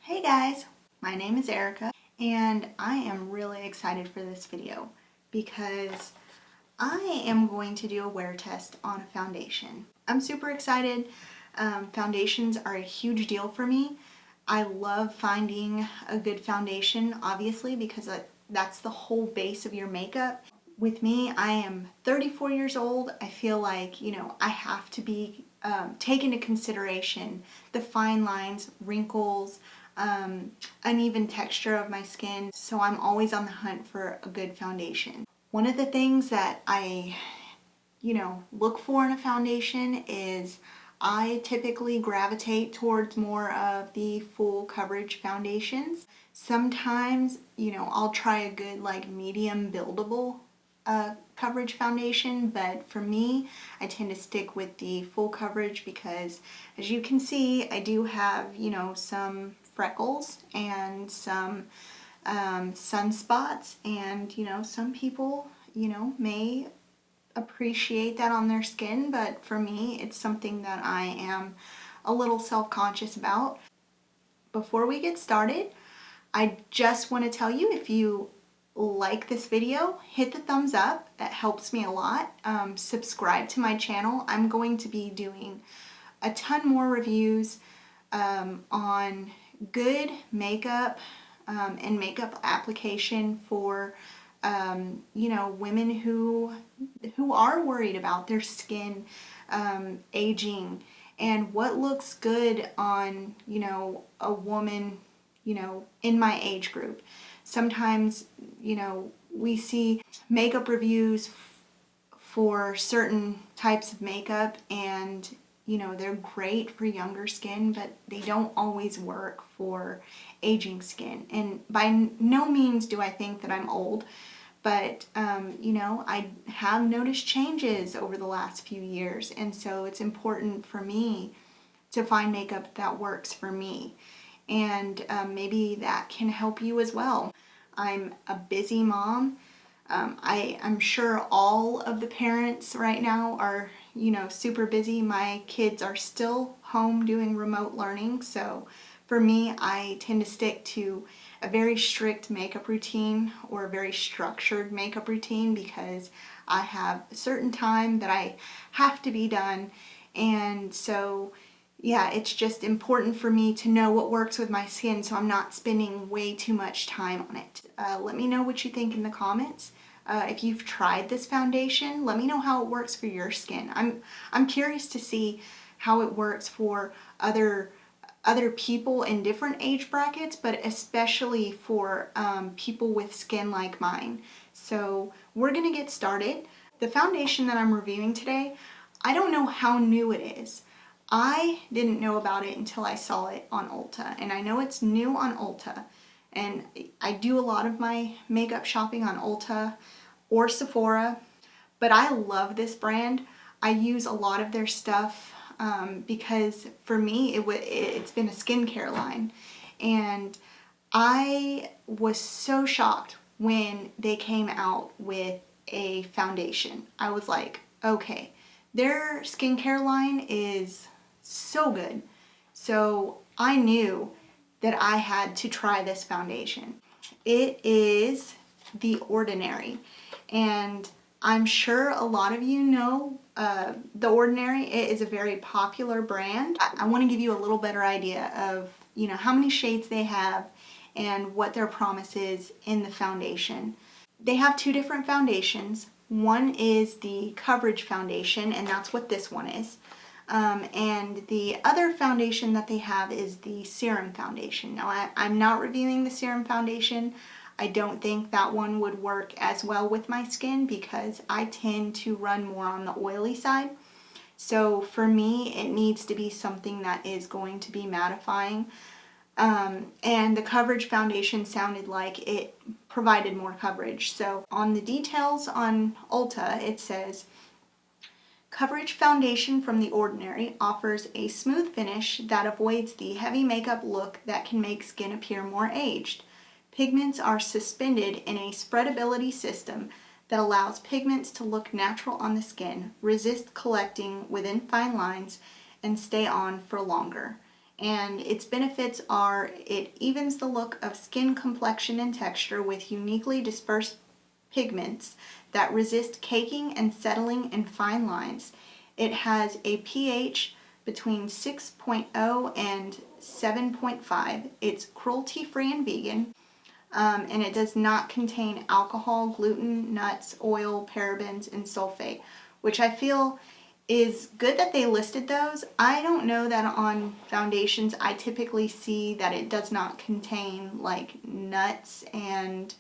Hey guys, my name is Erica and I am really excited for this video because I am going to do a wear test on a foundation. I'm super excited. Foundations are a huge deal for me. I love finding a good foundation, obviously, because that's the whole base of your makeup. With me, I am 34 years old. I feel like, I have to be take into consideration the fine lines, wrinkles, uneven texture of my skin. So I'm always on the hunt for a good foundation. One of the things that I, look for in a foundation is I typically gravitate towards more of the full coverage foundations. Sometimes, I'll try a good medium buildable coverage foundation, but for me, I tend to stick with the full coverage because, as you can see, I do have, some freckles and some sunspots, and, some people, may appreciate that on their skin, but for me, it's something that I am a little self-conscious about. Before we get started, I just want to tell you, if you like this video, hit the thumbs up. That helps me a lot. Subscribe to my channel. I'm going to be doing a ton more reviews on good makeup and makeup application for women who are worried about their skin aging, and what looks good on a woman in my age group. Sometimes, we see makeup reviews for certain types of makeup, and, they're great for younger skin, but they don't always work for aging skin. And by no means do I think that I'm old, but, I have noticed changes over the last few years, and so it's important for me to find makeup that works for me. And maybe that can help you as well. I'm a busy mom. I'm sure all of the parents right now are, super busy. My kids are still home doing remote learning, so for me, I tend to stick to a very strict makeup routine or a very structured makeup routine because I have a certain time that I have to be done, and so yeah, it's just important for me to know what works with my skin so I'm not spending way too much time on it. Let me know what you think in the comments. If you've tried this foundation, let me know how it works for your skin. I'm curious to see how it works for other people in different age brackets, but especially for people with skin like mine. So we're gonna get started. The foundation that I'm reviewing today, I don't know how new it is. I didn't know about it until I saw it on Ulta, and I know it's new on Ulta, and I do a lot of my makeup shopping on Ulta or Sephora, but I love this brand. I use a lot of their stuff because for me it's been a skincare line, and I was so shocked when they came out with a foundation. I was like, okay, their skincare line is so good. So I knew that I had to try this foundation. It is The Ordinary, and I'm sure a lot of you know The Ordinary. It is a very popular brand. I want to give you a little better idea of how many shades they have and what their promise is in the foundation. They have two different foundations. One is the coverage foundation, and that's what this one is. And the other foundation that they have is the serum foundation. Now, I'm not reviewing the serum foundation. I don't think that one would work as well with my skin because I tend to run more on the oily side. So for me, it needs to be something that is going to be mattifying. And the coverage foundation sounded like it provided more coverage. So on the details on Ulta, it says, coverage foundation from The Ordinary offers a smooth finish that avoids the heavy makeup look that can make skin appear more aged. Pigments are suspended in a spreadability system that allows pigments to look natural on the skin, resist collecting within fine lines, and stay on for longer. And its benefits are it evens the look of skin complexion and texture with uniquely dispersed pigments that resist caking and settling in fine lines. It has a pH between 6.0 and 7.5. It's cruelty-free and vegan, and it does not contain alcohol, gluten, nuts, oil, parabens, and sulfate, which I feel is good that they listed those. I don't know that on foundations I typically see that it does not contain like nuts and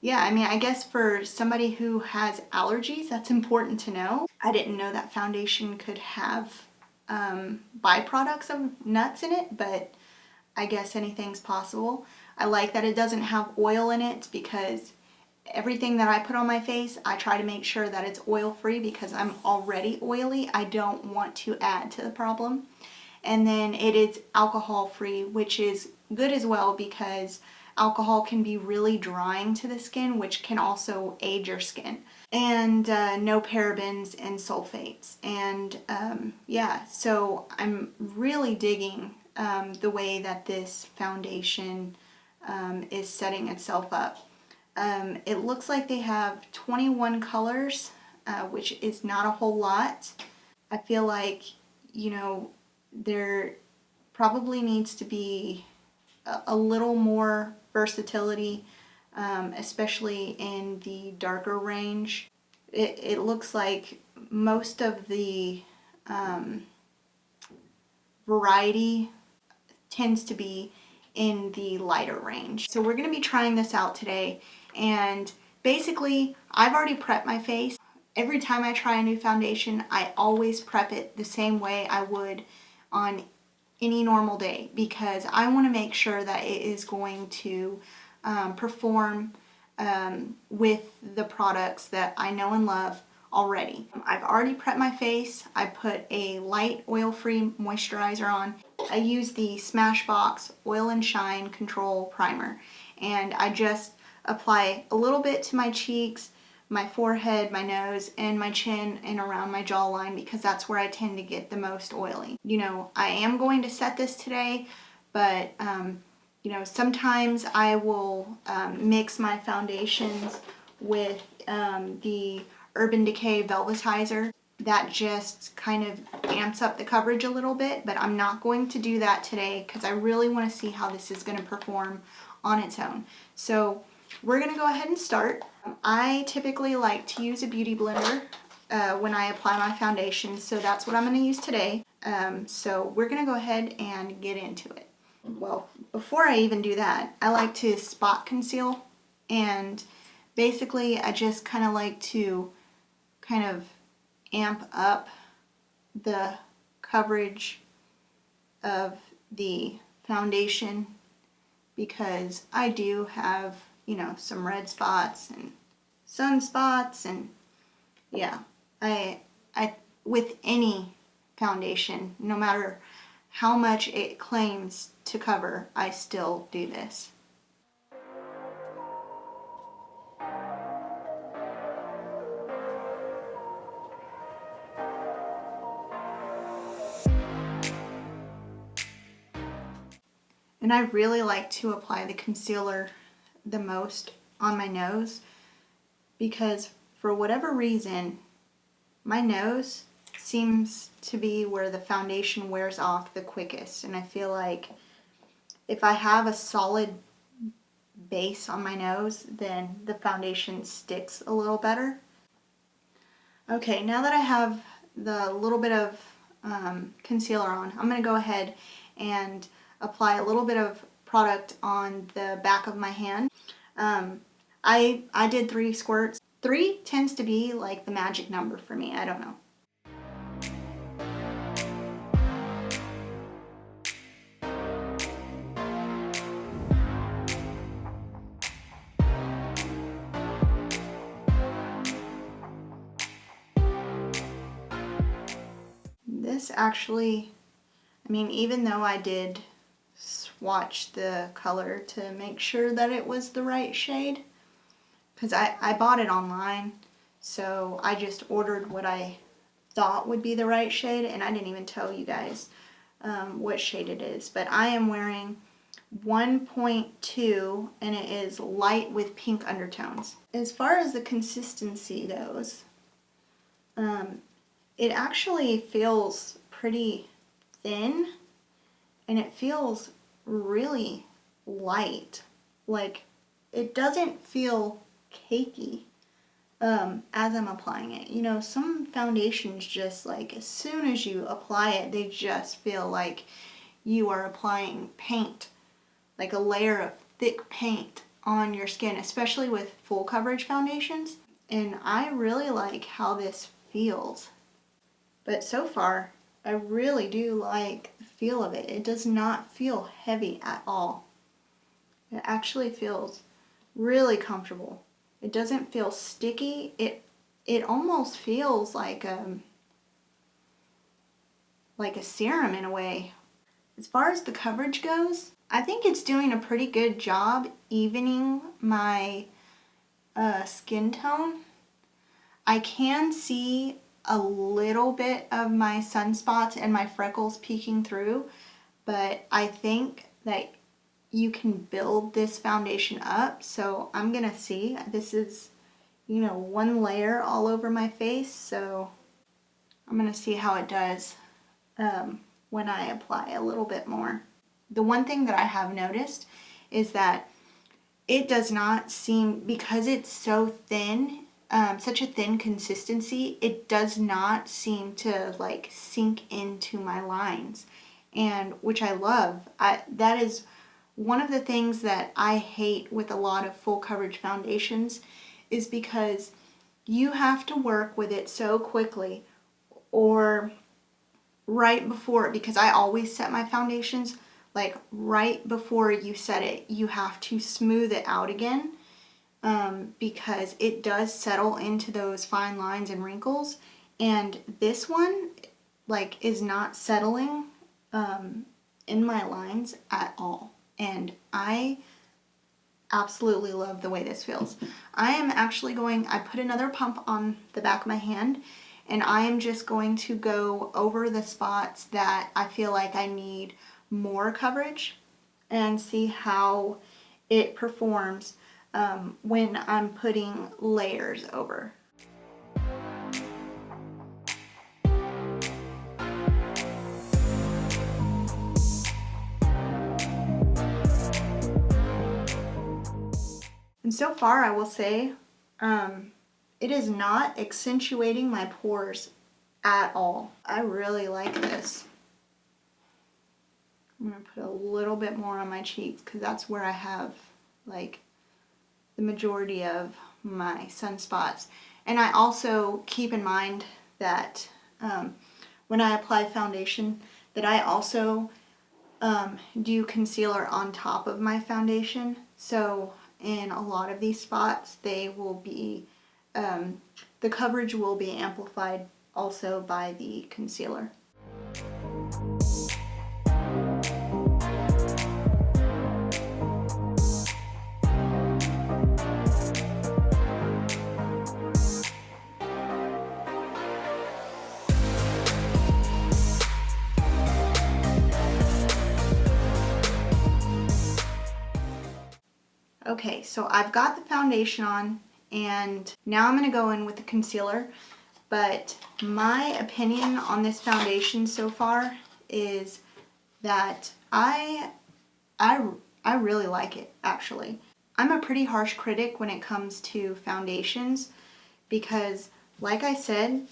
yeah, I mean, I guess for somebody who has allergies, that's important to know. I didn't know that foundation could have byproducts of nuts in it, but I guess anything's possible. I like that it doesn't have oil in it because everything that I put on my face, I try to make sure that it's oil-free because I'm already oily. I don't want to add to the problem. And then it is alcohol-free, which is good as well because alcohol can be really drying to the skin, which can also age your skin. And no parabens and sulfates. And yeah, so I'm really digging the way that this foundation is setting itself up. It looks like they have 21 colors, which is not a whole lot. I feel like, you know, there probably needs to be a little more versatility, especially in the darker range. It looks like most of the variety tends to be in the lighter range. So we're going to be trying this out today, and basically I've already prepped my face. Every time I try a new foundation, I always prep it the same way I would on any normal day because I want to make sure that it is going to perform with the products that I know and love already. I've already prepped my face. I put a light oil-free moisturizer on. I use the Smashbox Oil and Shine Control Primer, and I just apply a little bit to my cheeks, my forehead, my nose, and my chin and around my jawline because that's where I tend to get the most oily. You know, I am going to set this today, but you know, sometimes I will mix my foundations with the Urban Decay Velvetizer. That just kind of amps up the coverage a little bit, but I'm not going to do that today because I really want to see how this is going to perform on its own. So we're going to go ahead and start. I typically like to use a beauty blender when I apply my foundation, so that's what I'm going to use today. So we're going to go ahead and get into it. Well, before I even do that, I like to spot conceal, and basically I just kind of like to kind of amp up the coverage of the foundation because I do have, you know, some red spots and sunspots, and yeah, I with any foundation, no matter how much it claims to cover, I still do this. And I really like to apply the concealer the most on my nose because for whatever reason, my nose seems to be where the foundation wears off the quickest. And I feel like if I have a solid base on my nose, then the foundation sticks a little better. Okay, now that I have the little bit of concealer on, I'm going to go ahead and apply a little bit of product on the back of my hand. I did 3 squirts. 3 tends to be like the magic number for me. I don't know. This actually, I mean, even though I did swatch the color to make sure that it was the right shade, because I bought it online, so I just ordered what I thought would be the right shade, and I didn't even tell you guys what shade it is, but I am wearing 1.2 and it is light with pink undertones. As far as the consistency goes, it actually feels pretty thin and it feels really light. Like, it doesn't feel cakey as I'm applying it. You know, some foundations just, like, as soon as you apply it, they just feel like you are applying paint, like a layer of thick paint on your skin, especially with full coverage foundations. And I really like how this feels. But so far, I really do like the feel of it. It does not feel heavy at all. It actually feels really comfortable. It doesn't feel sticky. It almost feels like a serum in a way. As far as the coverage goes, I think it's doing a pretty good job evening my skin tone. I can see a little bit of my sunspots and my freckles peeking through, but I think that you can build this foundation up. So I'm gonna see. This is, you know, one layer all over my face, so I'm gonna see how it does when I apply a little bit more. The one thing that I have noticed is that it does not seem, because it's so thin, such a thin consistency, it does not seem to like sink into my lines, and which I love. That is one of the things that I hate with a lot of full coverage foundations, is because you have to work with it so quickly, or right before, because I always set my foundations like right before you set it, you have to smooth it out again, because it does settle into those fine lines and wrinkles, and this one like is not settling in my lines at all, and I absolutely love the way this feels. I am actually I put another pump on the back of my hand, and I am just going to go over the spots that I feel like I need more coverage and see how it performs when I'm putting layers over. And so far, I will say, it is not accentuating my pores at all. I really like this. I'm gonna put a little bit more on my cheeks because that's where I have like the majority of my sunspots. And I also keep in mind that when I apply foundation, that I also do concealer on top of my foundation. So in a lot of these spots, they will be, the coverage will be amplified also by the concealer. Okay, so I've got the foundation on, and now I'm going to go in with the concealer, but my opinion on this foundation so far is that I really like it, actually. I'm a pretty harsh critic when it comes to foundations because, like I said,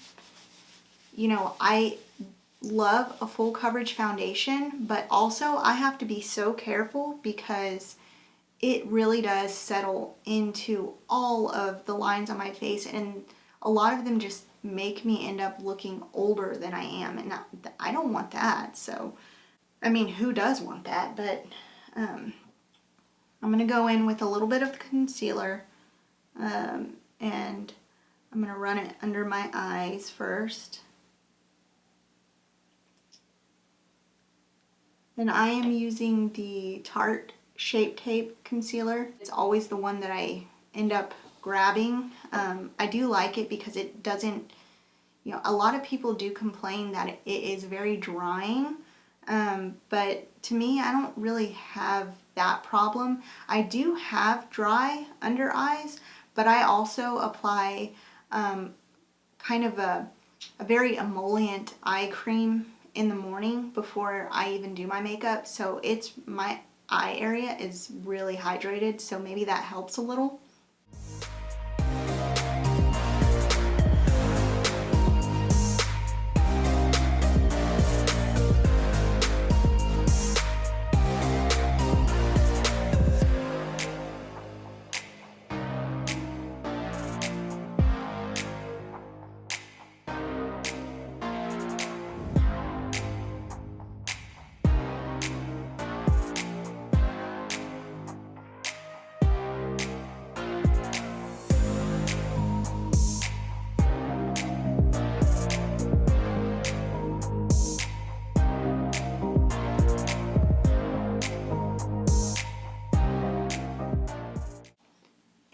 you know, I love a full coverage foundation, but also I have to be so careful because it really does settle into all of the lines on my face, and a lot of them just make me end up looking older than I am, and I don't want that. So, I mean, who does want that? But I'm going to go in with a little bit of concealer, and I'm going to run it under my eyes first. And I am using the Tarte Shape Tape concealer. It's always the one that I end up grabbing. I do like it because it doesn't, you know, a lot of people do complain that it is very drying, but to me, I don't really have that problem. I do have dry under eyes, but I also apply kind of a very emollient eye cream in the morning before I even do my makeup, so my eye area is really hydrated, so maybe that helps a little.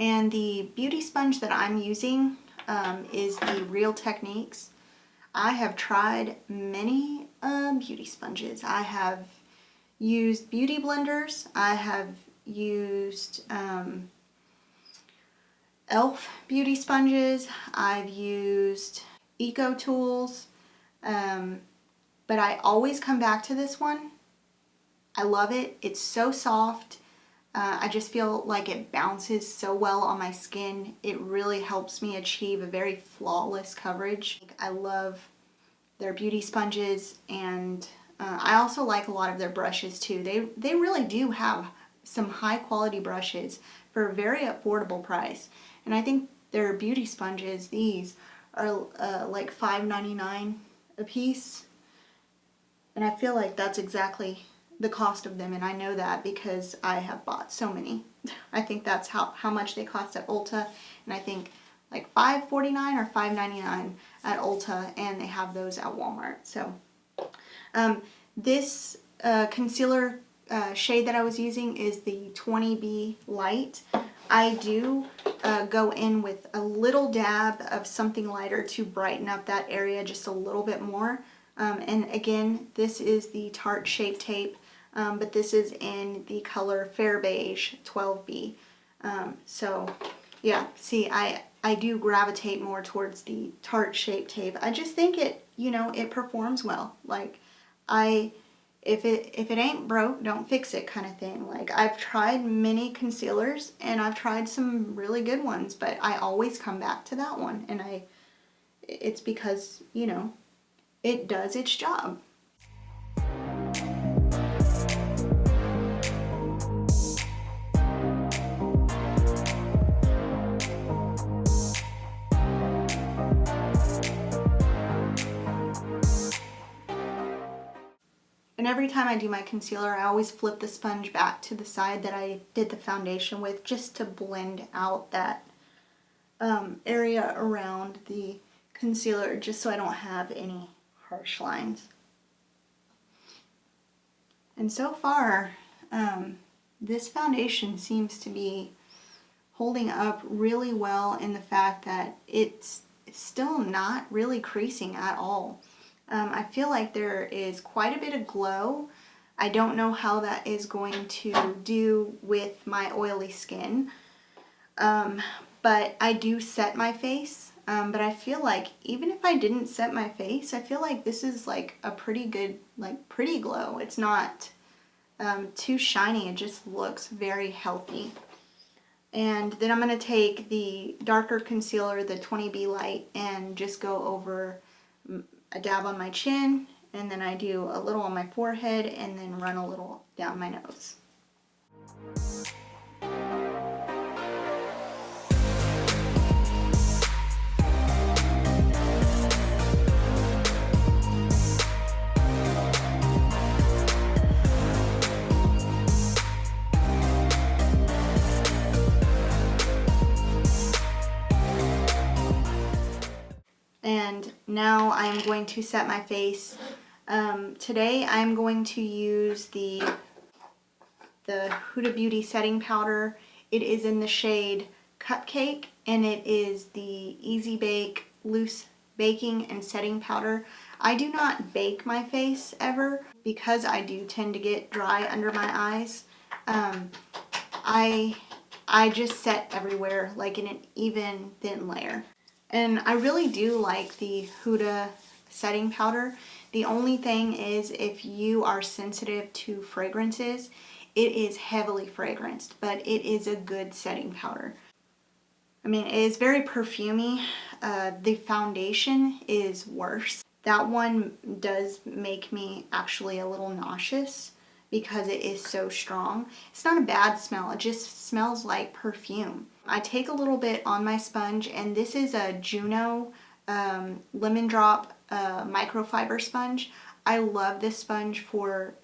And the beauty sponge that I'm using is the Real Techniques. I have tried many beauty sponges. I have used beauty blenders. I have used e.l.f. beauty sponges. I've used Eco Tools. But I always come back to this one. I love it. It's so soft. I just feel like it bounces so well on my skin. It really helps me achieve a very flawless coverage. I love their beauty sponges, and I also like a lot of their brushes too. They really do have some high quality brushes for a very affordable price. And I think their beauty sponges, these are like $5.99 a piece. And I feel like that's exactly the cost of them, and I know that because I have bought so many. I think that's how much they cost at Ulta, and I think like $5.49 or $5.99 at Ulta, and they have those at Walmart. So this concealer shade that I was using is the 20B Light. I do go in with a little dab of something lighter to brighten up that area just a little bit more. And again, this is the Tarte Shape Tape, but this is in the color Fair Beige 12B. So yeah, see, I do gravitate more towards the Tarte Shape Tape. I just think it, you know, it performs well. Like, if it ain't broke, don't fix it kind of thing. Like, I've tried many concealers and I've tried some really good ones, but I always come back to that one, and it's because, you know, it does its job. And every time I do my concealer, I always flip the sponge back to the side that I did the foundation with, just to blend out that area around the concealer, just so I don't have any harsh lines. And so far, this foundation seems to be holding up really well in the fact that it's still not really creasing at all. I feel like there is quite a bit of glow. I don't know how that is going to do with my oily skin, but I do set my face. But I feel like even if I didn't set my face, I feel like this is like a pretty good, like pretty glow. It's not too shiny. It just looks very healthy. And then I'm going to take the darker concealer, the 20B Light, and just go over a dab on my chin, and then I do a little on my forehead, and then run a little down my nose. And now I'm going to set my face. Today I'm going to use the Huda Beauty setting powder. It is in the shade Cupcake, and it is the Easy Bake Loose baking and setting powder. I do not bake my face ever because I do tend to get dry under my eyes. I just set everywhere like in an even thin layer. And I really do like the Huda setting powder. The only thing is, if you are sensitive to fragrances, it is heavily fragranced, but it is a good setting powder. I mean, it is very perfumey. The foundation is worse. That one does make me actually a little nauseous because it is so strong. It's not a bad smell, it just smells like perfume. I take a little bit on my sponge, and this is a Juno Lemon Drop microfiber sponge. I love this sponge for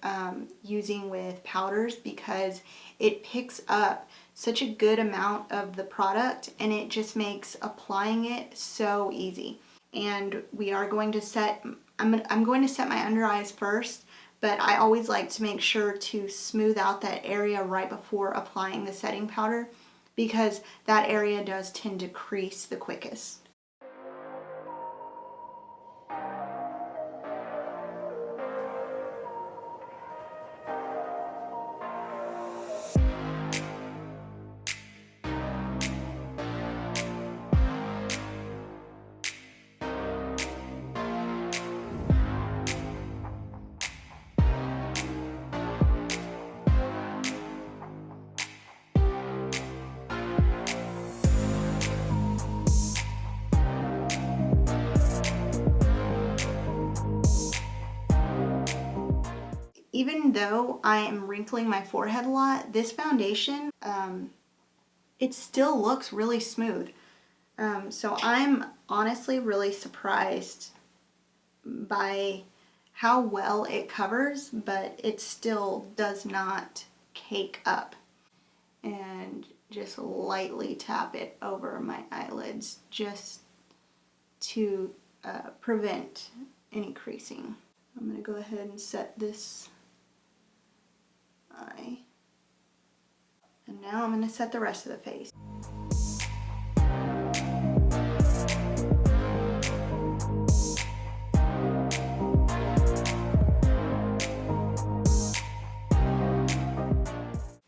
using with powders because it picks up such a good amount of the product, and it just makes applying it so easy. And we are going to set, I'm going to set my under eyes first, but I always like to make sure to smooth out that area right before applying the setting powder because that area does tend to crease the quickest. Even though I am wrinkling my forehead a lot, this foundation, it still looks really smooth. So I'm honestly really surprised by how well it covers, but it still does not cake up. And just lightly tap it over my eyelids just to prevent any creasing. I'm going to go ahead and set this eye. And now I'm going to set the rest of the face.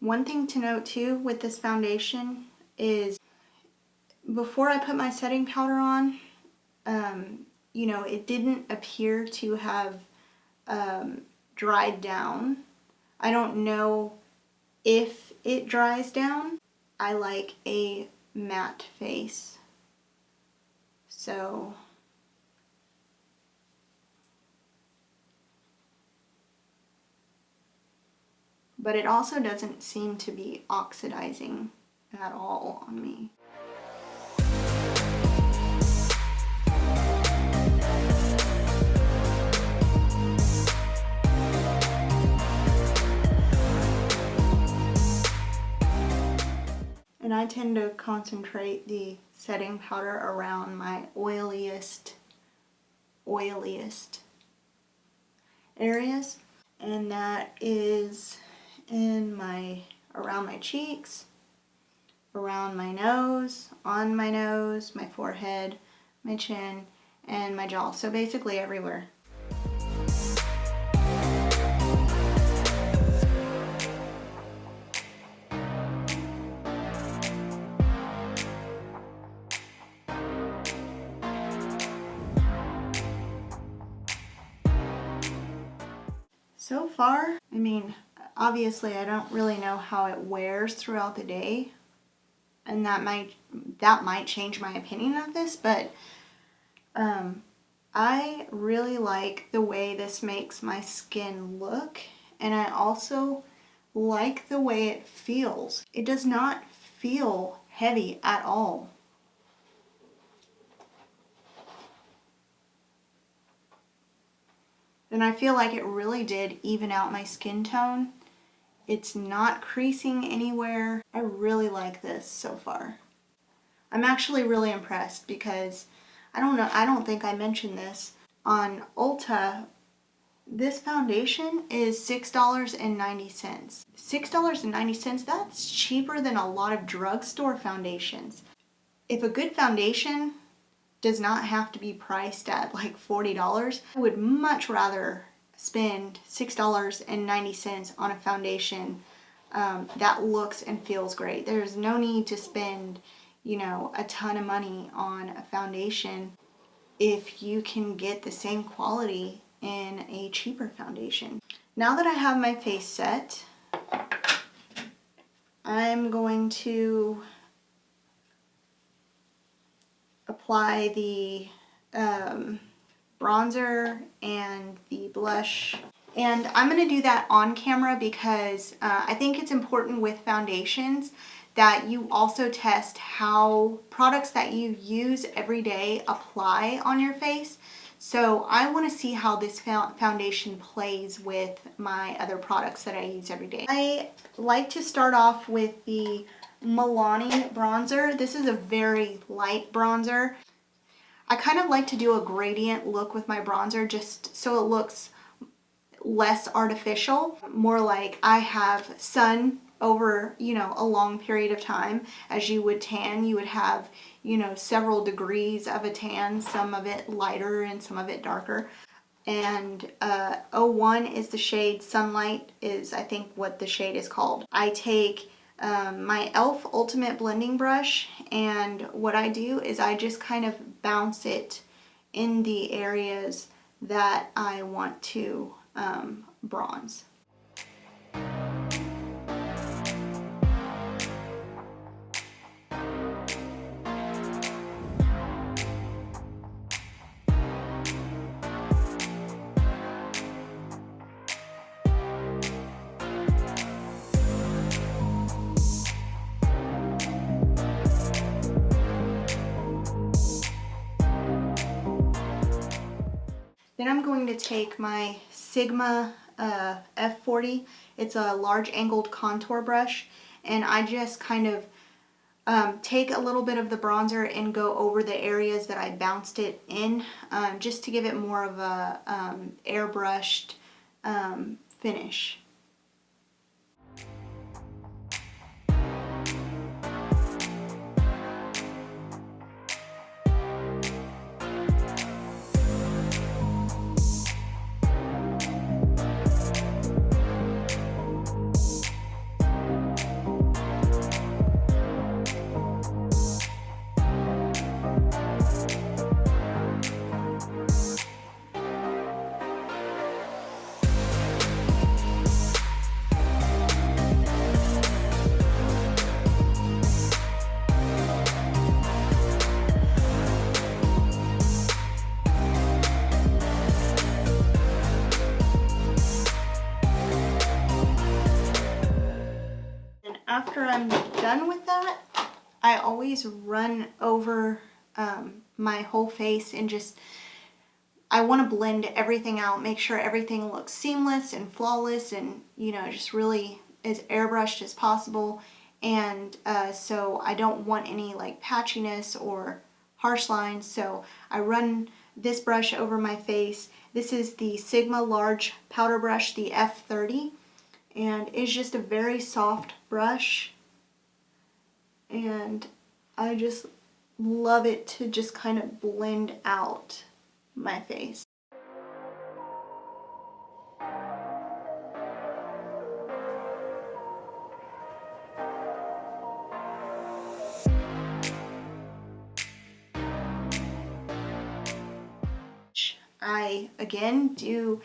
One thing to note too with this foundation is before I put my setting powder on, you know, it didn't appear to have dried down. I don't know if it dries down. I like a matte face. So but it also doesn't seem to be oxidizing at all on me. And I tend to concentrate the setting powder around my oiliest areas, and that is in around my cheeks, around my nose, on my nose, my forehead, my chin, and my jaw. So basically everywhere. So far, I mean, obviously I don't really know how it wears throughout the day, and that might change my opinion of this, but I really like the way this makes my skin look, and I also like the way it feels. It does not feel heavy at all. And I feel like it really did even out my skin tone. It's not creasing anywhere. I really like this so far. I'm actually really impressed because I don't think I mentioned this. On Ulta, this foundation is $6.90. $6.90, that's cheaper than a lot of drugstore foundations. If a good foundation does not have to be priced at like $40. I would much rather spend $6.90 on a foundation that looks and feels great. There's no need to spend, you know, a ton of money on a foundation if you can get the same quality in a cheaper foundation. Now that I have my face set, I'm going to apply the bronzer and the blush. And I'm going to do that on camera because I think it's important with foundations that you also test how products that you use every day apply on your face. So I want to see how this foundation plays with my other products that I use every day. I like to start off with the Milani bronzer. This is a very light bronzer. I kind of like to do a gradient look with my bronzer just so it looks less artificial, more like I have sun over, you know, a long period of time. As you would tan, you would have, you know, several degrees of a tan, some of it lighter and some of it darker. And 01 is the shade, Sunlight is I think what the shade is called. I take my e.l.f. Ultimate Blending Brush, and what I do is I just kind of bounce it in the areas that I want to bronze. Then I'm going to take my Sigma F40. It's a large angled contour brush, and I just kind of take a little bit of the bronzer and go over the areas that I bounced it in, just to give it more of a airbrushed finish. After I'm done with that, I always run over my whole face and I want to blend everything out, make sure everything looks seamless and flawless and, you know, just really as airbrushed as possible. And so I don't want any like patchiness or harsh lines, so I run this brush over my face. This is the Sigma Large Powder Brush, the F30. And it's just a very soft brush, and I just love it to just kind of blend out my face. I again do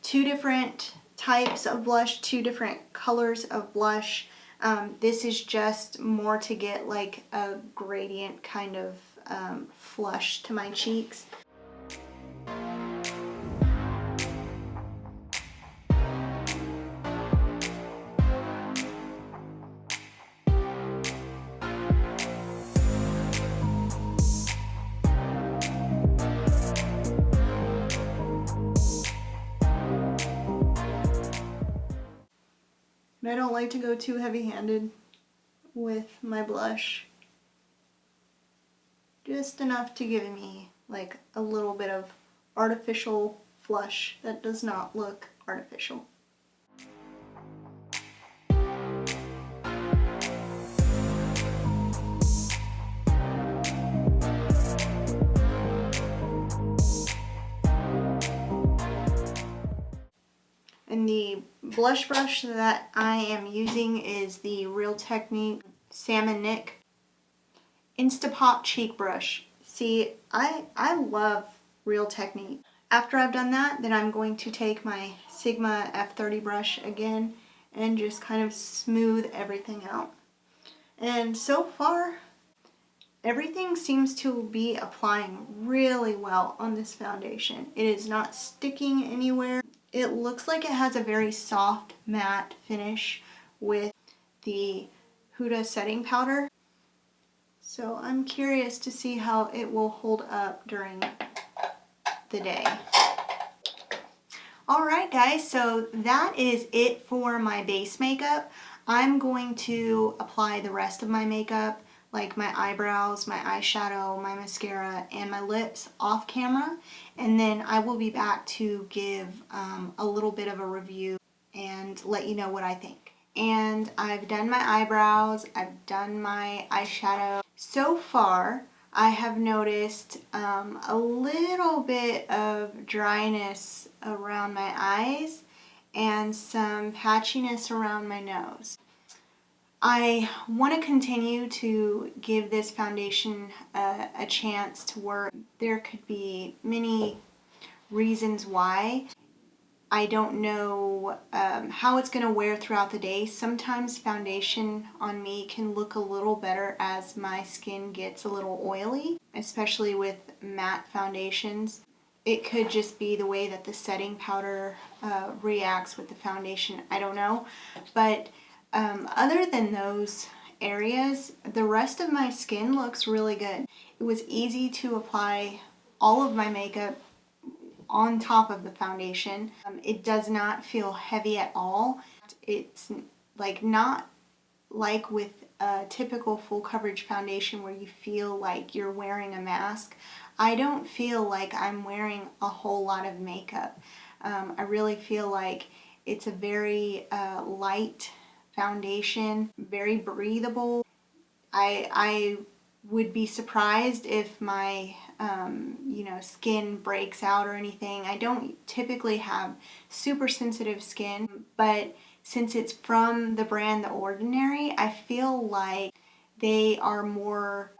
two different types of blush, two different colors of blush. This is just more to get like a gradient kind of flush to my cheeks. I don't like to go too heavy-handed with my blush. Just enough to give me like a little bit of artificial flush that does not look artificial. blush brush that I am using is the Real Technique Salmon Nick Instapop Cheek Brush. See, I love Real Technique. After I've done that, then I'm going to take my Sigma F30 brush again and just kind of smooth everything out. And so far, everything seems to be applying really well on this foundation. It is not sticking anywhere. It looks like it has a very soft matte finish with the Huda setting powder. So I'm curious to see how it will hold up during the day. Alright guys, so that is it for my base makeup. I'm going to apply the rest of my makeup, like my eyebrows, my eyeshadow, my mascara, and my lips off camera, and then I will be back to give a little bit of a review and let you know what I think. And I've done my eyebrows, I've done my eyeshadow. So far, I have noticed a little bit of dryness around my eyes and some patchiness around my nose. I want to continue to give this foundation a chance to work. There could be many reasons why. I don't know how it's going to wear throughout the day. Sometimes foundation on me can look a little better as my skin gets a little oily, especially with matte foundations. It could just be the way that the setting powder reacts with the foundation. I don't know. But other than those areas, the rest of my skin looks really good. It was easy to apply all of my makeup on top of the foundation. It does not feel heavy at all. It's like not like with a typical full coverage foundation where you feel like you're wearing a mask. I don't feel like I'm wearing a whole lot of makeup. I really feel like it's a very light foundation, very breathable. I would be surprised if my skin breaks out or anything. I don't typically have super sensitive skin, but since it's from the brand The Ordinary, I feel like they're more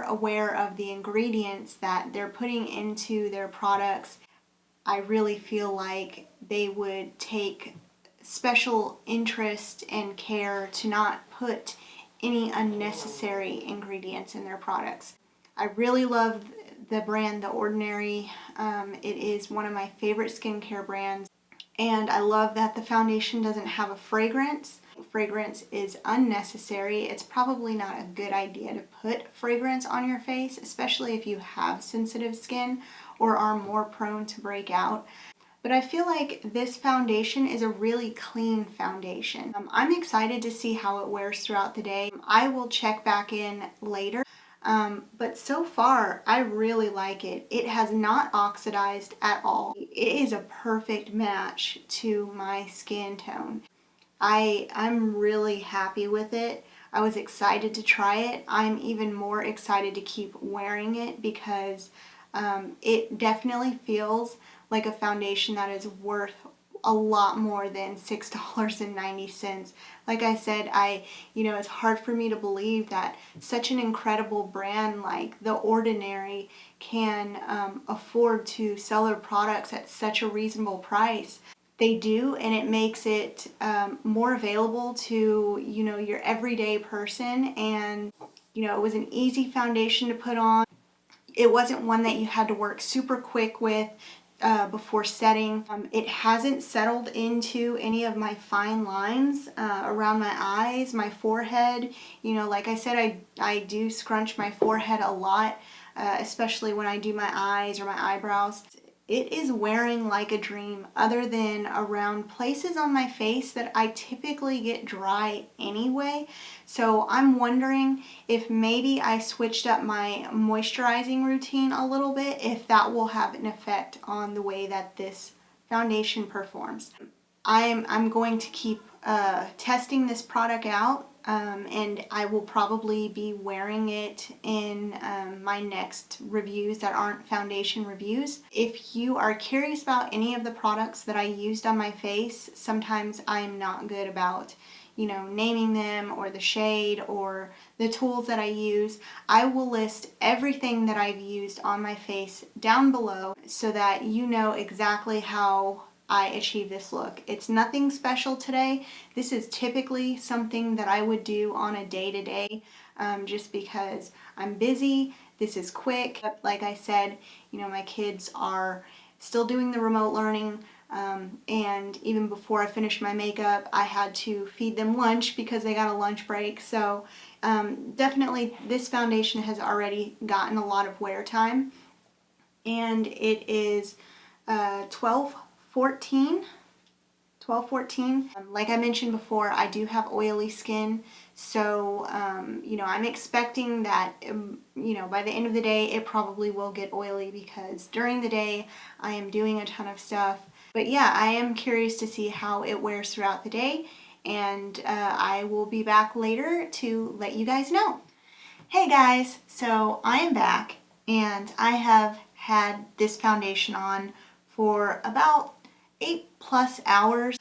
aware of the ingredients that they're putting into their products. I really feel like they would take special interest and care to not put any unnecessary ingredients in their products. I really love the brand The Ordinary. It is one of my favorite skincare brands, and I love that the foundation doesn't have a fragrance. Fragrance is unnecessary. It's probably not a good idea to put fragrance on your face, especially if you have sensitive skin or are more prone to break out. But I feel like this foundation is a really clean foundation. I'm excited to see how it wears throughout the day. I will check back in later. But so far, I really like it. It has not oxidized at all. It is a perfect match to my skin tone. I'm really happy with it. I was excited to try it. I'm even more excited to keep wearing it because it definitely feels like a foundation that is worth a lot more than $6.90. Like I said, it's hard for me to believe that such an incredible brand like The Ordinary can afford to sell their products at such a reasonable price. They do, and it makes it more available to, your everyday person. And, it was an easy foundation to put on. It wasn't one that you had to work super quick with before setting. It hasn't settled into any of my fine lines around my eyes, my forehead. Like I said, I do scrunch my forehead a lot, especially when I do my eyes or my eyebrows. It is wearing like a dream, other than around places on my face that I typically get dry anyway. So I'm wondering if maybe I switched up my moisturizing routine a little bit, if that will have an effect on the way that this foundation performs. I'm going to keep testing this product out. and I will probably be wearing it in my next reviews that aren't foundation reviews. If you are curious about any of the products that I used on my face, sometimes I'm not good about, you know, naming them or the shade or the tools that I use. I will list everything that I've used on my face down below so that you know exactly how I achieve this look. It's nothing special today. This is typically something that I would do on a day-to-day just because I'm busy. This is quick. Like I said, you know, my kids are still doing the remote learning, and even before I finished my makeup, I had to feed them lunch because they got a lunch break. So definitely this foundation has already gotten a lot of wear time, and it is 1214. Like I mentioned before, I do have oily skin, so you know, I'm expecting that you know, by the end of the day it probably will get oily because during the day I am doing a ton of stuff. But yeah, I am curious to see how it wears throughout the day, and I will be back later to let you guys know. Hey guys, so I am back and I have had this foundation on for about 8+ hours.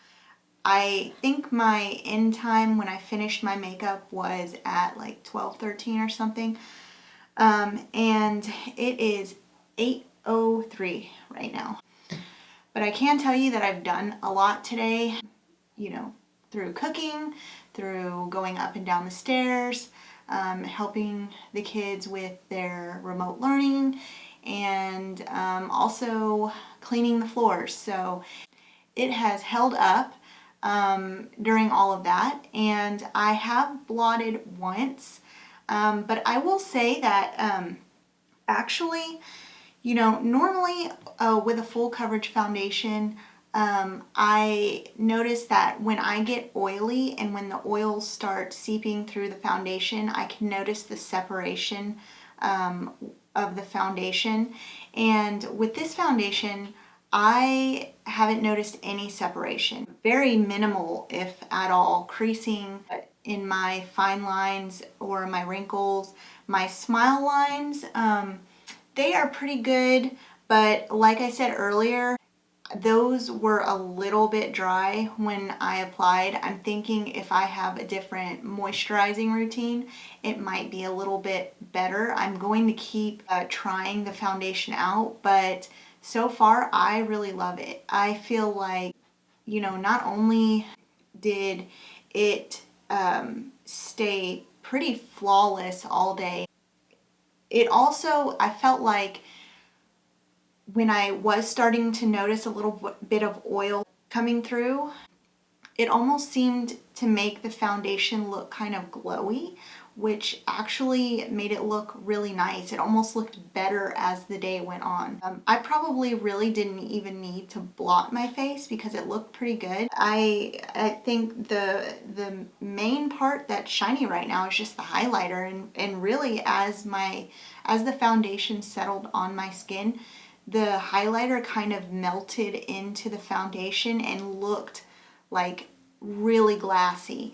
I think my end time when I finished my makeup was at like 12:13 or something. And it is 8:03 right now. But I can tell you that I've done a lot today, you know, through cooking, through going up and down the stairs, helping the kids with their remote learning, and also cleaning the floors. So it has held up during all of that, and I have blotted once, but I will say that actually, you know, normally with a full coverage foundation, I notice that when I get oily and when the oils start seeping through the foundation, I can notice the separation of the foundation. And with this foundation, I haven't noticed any separation. Very minimal, if at all, creasing in my fine lines or my wrinkles. My smile lines, they are pretty good, but like I said earlier, those were a little bit dry when I applied. I'm thinking if I have a different moisturizing routine, it might be a little bit better. I'm going to keep trying the foundation out, but so far I really love it. I feel like, you know, not only did it stay pretty flawless all day, it also, I felt like when I was starting to notice a little bit of oil coming through, it almost seemed to make the foundation look kind of glowy, which actually made it look really nice. It almost looked better as the day went on. I probably really didn't even need to blot my face because it looked pretty good. I think the main part that's shiny right now is just the highlighter, and really as the foundation settled on my skin, the highlighter kind of melted into the foundation and looked like really glassy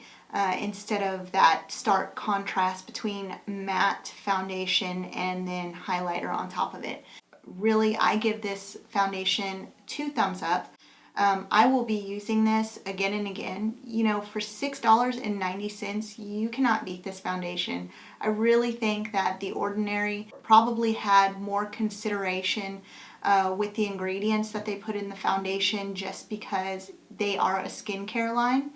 instead of that stark contrast between matte foundation and then highlighter on top of it. Really, I give this foundation 2 thumbs up. I will be using this again and again. You know, for $6.90, you cannot beat this foundation. I really think that The Ordinary probably had more consideration with the ingredients that they put in the foundation just because they are a skincare line.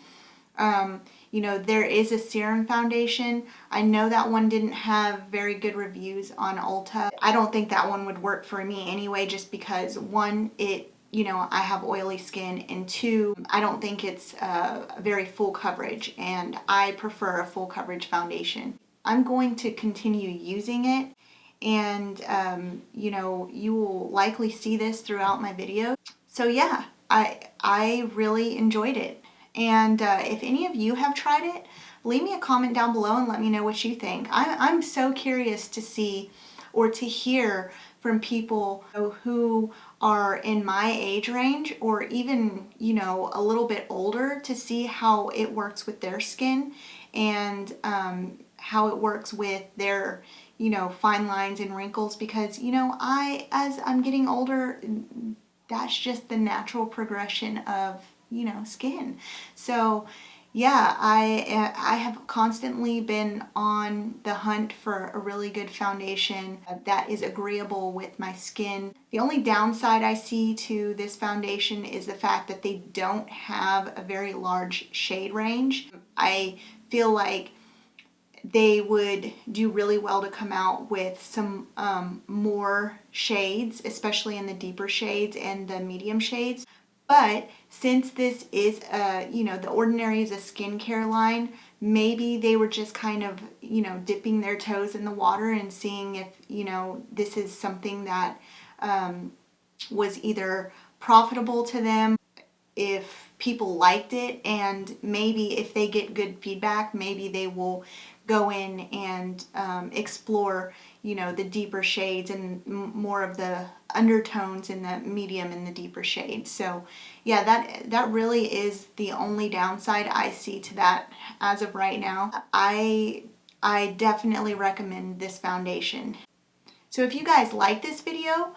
You know, there is a serum foundation. I know that one didn't have very good reviews on Ulta. I don't think that one would work for me anyway, just because one, you know, I have oily skin, and two, I don't think it's very full coverage, and I prefer a full coverage foundation. I'm going to continue using it, and you know, you will likely see this throughout my videos. So yeah, I really enjoyed it. And if any of you have tried it, leave me a comment down below and let me know what you think. I'm so curious to see or to hear from people who are in my age range, or even, you know, a little bit older, to see how it works with their skin and how it works with their, you know, fine lines and wrinkles, because, you know, as I'm getting older, that's just the natural progression of, you know, skin. So yeah, I have constantly been on the hunt for a really good foundation that is agreeable with my skin. The only downside I see to this foundation is the fact that they don't have a very large shade range. I feel like they would do really well to come out with some more shades, especially in the deeper shades and the medium shades. But since this is you know, The Ordinary is a skincare line, maybe they were just kind of, you know, dipping their toes in the water and seeing if, you know, this is something that was either profitable to them, if people liked it, and maybe if they get good feedback, maybe they will go in and explore, you know, the deeper shades and more of the undertones in the medium and the deeper shades. So yeah, that really is the only downside I see to that as of right now. I definitely recommend this foundation. So if you guys like this video,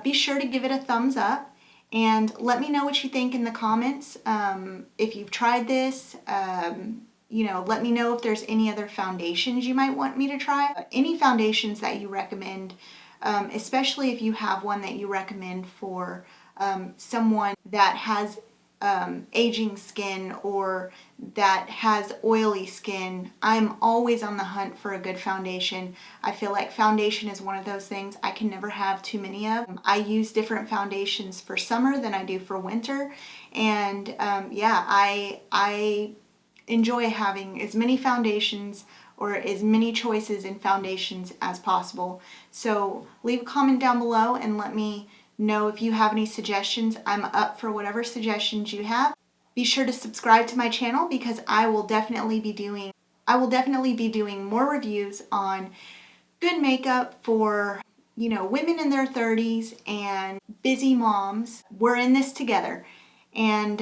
be sure to give it a thumbs up and let me know what you think in the comments. If you've tried this, you know, let me know if there's any other foundations you might want me to try. Any foundations that you recommend, especially if you have one that you recommend for someone that has aging skin or that has oily skin. I'm always on the hunt for a good foundation. I feel like foundation is one of those things I can never have too many of. I use different foundations for summer than I do for winter, and yeah, I enjoy having as many foundations or as many choices in foundations as possible. So leave a comment down below and let me know if you have any suggestions. I'm up for whatever suggestions you have. Be sure to subscribe to my channel because I will definitely be doing more reviews on good makeup for, you know, women in their 30s and busy moms. We're in this together. And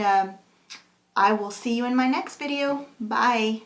I will see you in my next video. Bye.